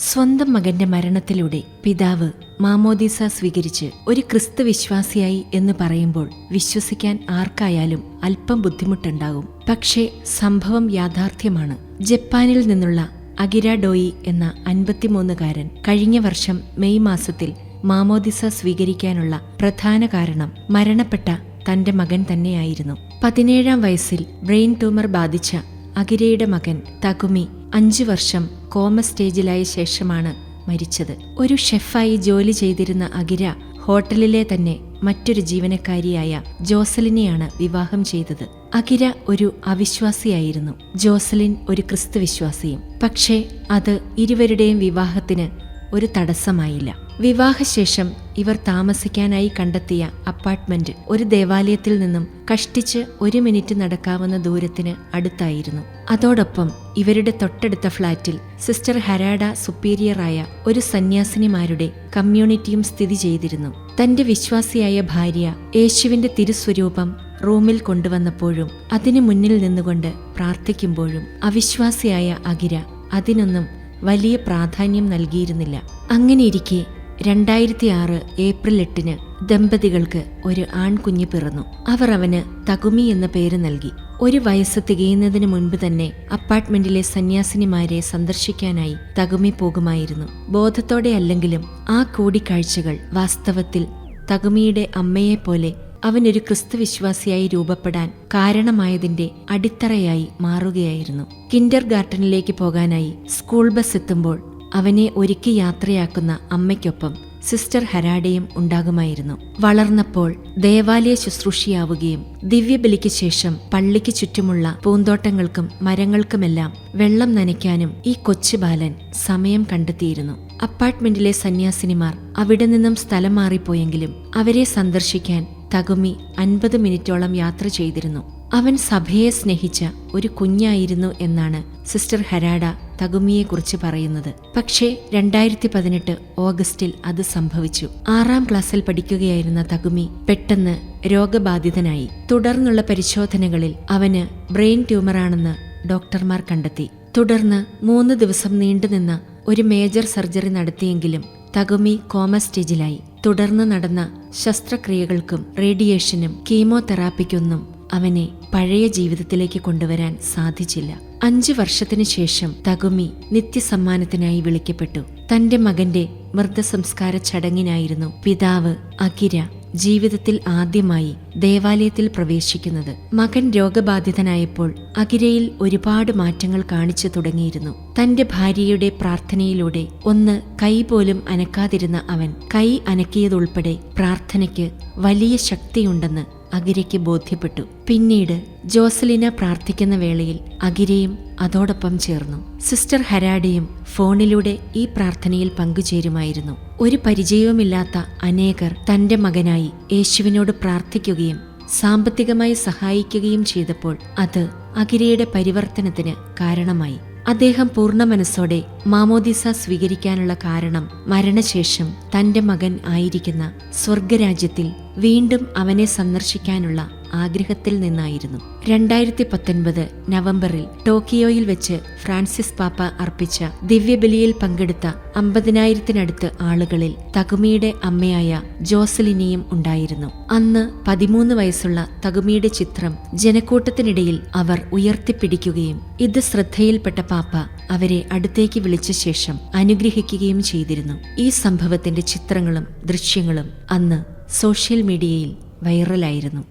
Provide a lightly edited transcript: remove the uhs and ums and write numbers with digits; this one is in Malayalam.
സ്വന്തം മകന്റെ മരണത്തിലൂടെ പിതാവ് മാമോദീസ സ്വീകരിച്ച് ഒരു ക്രിസ്തു വിശ്വാസിയായി എന്ന് പറയുമ്പോൾ വിശ്വസിക്കാൻ ആർക്കായാലും അല്പം ബുദ്ധിമുട്ടുണ്ടാകും. പക്ഷേ സംഭവം യാഥാർത്ഥ്യമാണ്. ജപ്പാനിൽ നിന്നുള്ള അകിര ഡോയി എന്ന 53-കാരൻ കഴിഞ്ഞ വർഷം മെയ് മാസത്തിൽ മാമോദീസ സ്വീകരിക്കാനുള്ള പ്രധാന കാരണം മരണപ്പെട്ട തന്റെ മകൻ തന്നെയായിരുന്നു. 17-ാം വയസ്സിൽ ബ്രെയിൻ ട്യൂമർ ബാധിച്ച അകിരയുടെ മകൻ തകുമി 5 വർഷം കോമ സ്റ്റേജിലായ ശേഷമാണ് മരിച്ചത്. ഒരു ഷെഫായി ജോലി ചെയ്തിരുന്ന അകിര ഹോട്ടലിലെ തന്നെ മറ്റൊരു ജീവനക്കാരിയായ ജോസലിനെയാണ് വിവാഹം ചെയ്തത്. അകിര ഒരു അവിശ്വാസിയായിരുന്നു, ജോസലിൻ ഒരു ക്രിസ്തുവിശ്വാസിയും. പക്ഷേ അത് ഇരുവരുടെയും വിവാഹത്തിന് ഒരു തടസ്സമായില്ല. വിവാഹശേഷം ഇവർ താമസിക്കാനായി കണ്ടെത്തിയ അപ്പാർട്ട്മെന്റ് ഒരു ദേവാലയത്തിൽ നിന്നും കഷ്ടിച്ച് 1 മിനിറ്റ് നടക്കാവുന്ന ദൂരത്തിന് അടുത്തായിരുന്നു. അതോടൊപ്പം ഇവരുടെ തൊട്ടടുത്ത ഫ്ളാറ്റിൽ സിസ്റ്റർ ഹരാഡ സുപ്പീരിയറായ ഒരു സന്യാസിനിമാരുടെ കമ്മ്യൂണിറ്റിയും സ്ഥിതി ചെയ്തിരുന്നു. തന്റെ വിശ്വാസിയായ ഭാര്യ യേശുവിന്റെ തിരുസ്വരൂപം റൂമിൽ കൊണ്ടുവന്നപ്പോഴും അതിനു മുന്നിൽ നിന്നുകൊണ്ട് പ്രാർത്ഥിക്കുമ്പോഴും അവിശ്വാസിയായ അകിര അതിനൊന്നും വലിയ പ്രാധാന്യം നൽകിയിരുന്നില്ല. അങ്ങനെയിരിക്കെ 2006 ഏപ്രിൽ 8-ന് ദമ്പതികൾക്ക് ഒരു ആൺകുഞ്ഞ് പിറന്നു. അവർ അവന് തകുമി എന്ന പേര് നൽകി. 1 വയസ്സ് തികയുന്നതിന് മുൻപ് തന്നെ അപ്പാർട്ട്മെന്റിലെ സന്യാസിനിമാരെ സന്ദർശിക്കാനായി തകുമി പോകുമായിരുന്നു. ബോധത്തോടെ അല്ലെങ്കിലും ആ കൂടിക്കാഴ്ചകൾ വാസ്തവത്തിൽ തകുമിയുടെ അമ്മയെപ്പോലെ അവനൊരു ക്രിസ്തുവിശ്വാസിയായി രൂപപ്പെടാൻ കാരണമായതിന്റെ അടിത്തറയായി മാറുകയായിരുന്നു. കിൻഡർ ഗാർട്ടനിലേക്ക് പോകാനായി സ്കൂൾ ബസ് എത്തുമ്പോൾ അവനെ ഒരുക്കി യാത്രയാക്കുന്ന അമ്മയ്ക്കൊപ്പം സിസ്റ്റർ ഹരാഡയും ഉണ്ടാകുമായിരുന്നു. വളർന്നപ്പോൾ ദേവാലയ ശുശ്രൂഷയാവുകയും ദിവ്യബലിക്ക് ശേഷം പള്ളിക്ക് ചുറ്റുമുള്ള പൂന്തോട്ടങ്ങൾക്കും മരങ്ങൾക്കുമെല്ലാം വെള്ളം നനയ്ക്കാനും ഈ കൊച്ചു ബാലൻ സമയം കണ്ടെത്തിയിരുന്നു. അപ്പാർട്ട്മെന്റിലെ സന്യാസിനിമാർ അവിടെ നിന്നും സ്ഥലം മാറിപ്പോയെങ്കിലും അവരെ സന്ദർശിക്കാൻ തകുമി 50 മിനിറ്റോളം യാത്ര ചെയ്തിരുന്നു. അവൻ സഭയെ സ്നേഹിച്ച ഒരു കുഞ്ഞായിരുന്നു എന്നാണ് സിസ്റ്റർ ഹരാഡ തകുമിയെക്കുറിച്ച് പറയുന്നത്. പക്ഷേ 2018 ഓഗസ്റ്റിൽ അത് സംഭവിച്ചു. 6-ാം ക്ലാസ്സിൽ പഠിക്കുകയായിരുന്ന തകുമി പെട്ടെന്ന് രോഗബാധിതനായി. തുടർന്നുള്ള പരിശോധനകളിൽ അവന് ബ്രെയിൻ ട്യൂമറാണെന്ന് ഡോക്ടർമാർ കണ്ടെത്തി. തുടർന്ന് 3 ദിവസം നീണ്ടുനിന്ന ഒരു മേജർ സർജറി നടത്തിയെങ്കിലും തകുമി കോമ സ്റ്റേജിലായി. തുടർന്ന് നടന്ന ശസ്ത്രക്രിയകൾക്കും റേഡിയേഷനും കീമോതെറാപ്പിക്കൊന്നും അവനെ പഴയ ജീവിതത്തിലേക്ക് കൊണ്ടുവരാൻ സാധിച്ചില്ല. 5 വർഷത്തിനു ശേഷം തകുമി നിത്യസമ്മാനത്തിനായി വിളിക്കപ്പെട്ടു. തന്റെ മകന്റെ മൃതസംസ്കാര ചടങ്ങിനായിരുന്നു പിതാവ് അകിര ജീവിതത്തിൽ ആദ്യമായി ദേവാലയത്തിൽ പ്രവേശിക്കുന്നത്. മകൻ രോഗബാധിതനായപ്പോൾ അകിരയിൽ ഒരുപാട് മാറ്റങ്ങൾ കാണിച്ചു തുടങ്ങിയിരുന്നു. തന്റെ ഭാര്യയുടെ പ്രാർത്ഥനയിലൂടെ ഒന്ന് കൈ പോലും അനക്കാതിരുന്ന അവൻ കൈ അനക്കിയതുൾപ്പെടെ പ്രാർത്ഥനയ്ക്ക് വലിയ ശക്തിയുണ്ടെന്ന് അകിരയ്ക്ക് ബോധ്യപ്പെട്ടു. പിന്നീട് ജോസലിന പ്രാർത്ഥിക്കുന്ന വേളയിൽ അകിരയും അതോടൊപ്പം ചേർന്നു. സിസ്റ്റർ ഹരാഡയും ഫോണിലൂടെ ഈ പ്രാർത്ഥനയിൽ പങ്കുചേരുമായിരുന്നു. ഒരു പരിചയവുമില്ലാത്ത അനേകർ തന്റെ മകനായി യേശുവിനോട് പ്രാർത്ഥിക്കുകയും സാമ്പത്തികമായി സഹായിക്കുകയും ചെയ്തപ്പോൾ അത് അകിരയുടെ പരിവർത്തനത്തിന് കാരണമായി. അദ്ദേഹം പൂർണ്ണ മനസ്സോടെ മാമോദീസ സ്വീകരിക്കാനുള്ള കാരണം മരണശേഷം തന്റെ മകൻ ആയിരിക്കുന്ന സ്വർഗരാജ്യത്തിൽ വീണ്ടും അവനെ സന്ദർശിക്കാനുള്ള ആഗ്രഹത്തിൽ നിന്നായിരുന്നു. 2019 നവംബറിൽ ടോക്കിയോയിൽ വെച്ച് ഫ്രാൻസിസ് പാപ്പ അർപ്പിച്ച ദിവ്യബലിയിൽ പങ്കെടുത്ത 50,000-നടുത്ത് ആളുകളിൽ തകുമിയുടെ അമ്മയായ ജോസലിനെയും ഉണ്ടായിരുന്നു. അന്ന് 13 വയസ്സുള്ള തകുമിയുടെ ചിത്രം ജനക്കൂട്ടത്തിനിടയിൽ അവർ ഉയർത്തിപ്പിടിക്കുകയും ഇത് ശ്രദ്ധയിൽപ്പെട്ട പാപ്പ അവരെ അടുത്തേക്ക് വിളിച്ച ശേഷം അനുഗ്രഹിക്കുകയും ചെയ്തിരുന്നു. ഈ സംഭവത്തിന്റെ ചിത്രങ്ങളും ദൃശ്യങ്ങളും അന്ന് സോഷ്യൽ മീഡിയയിൽ വൈറലായിരുന്നു.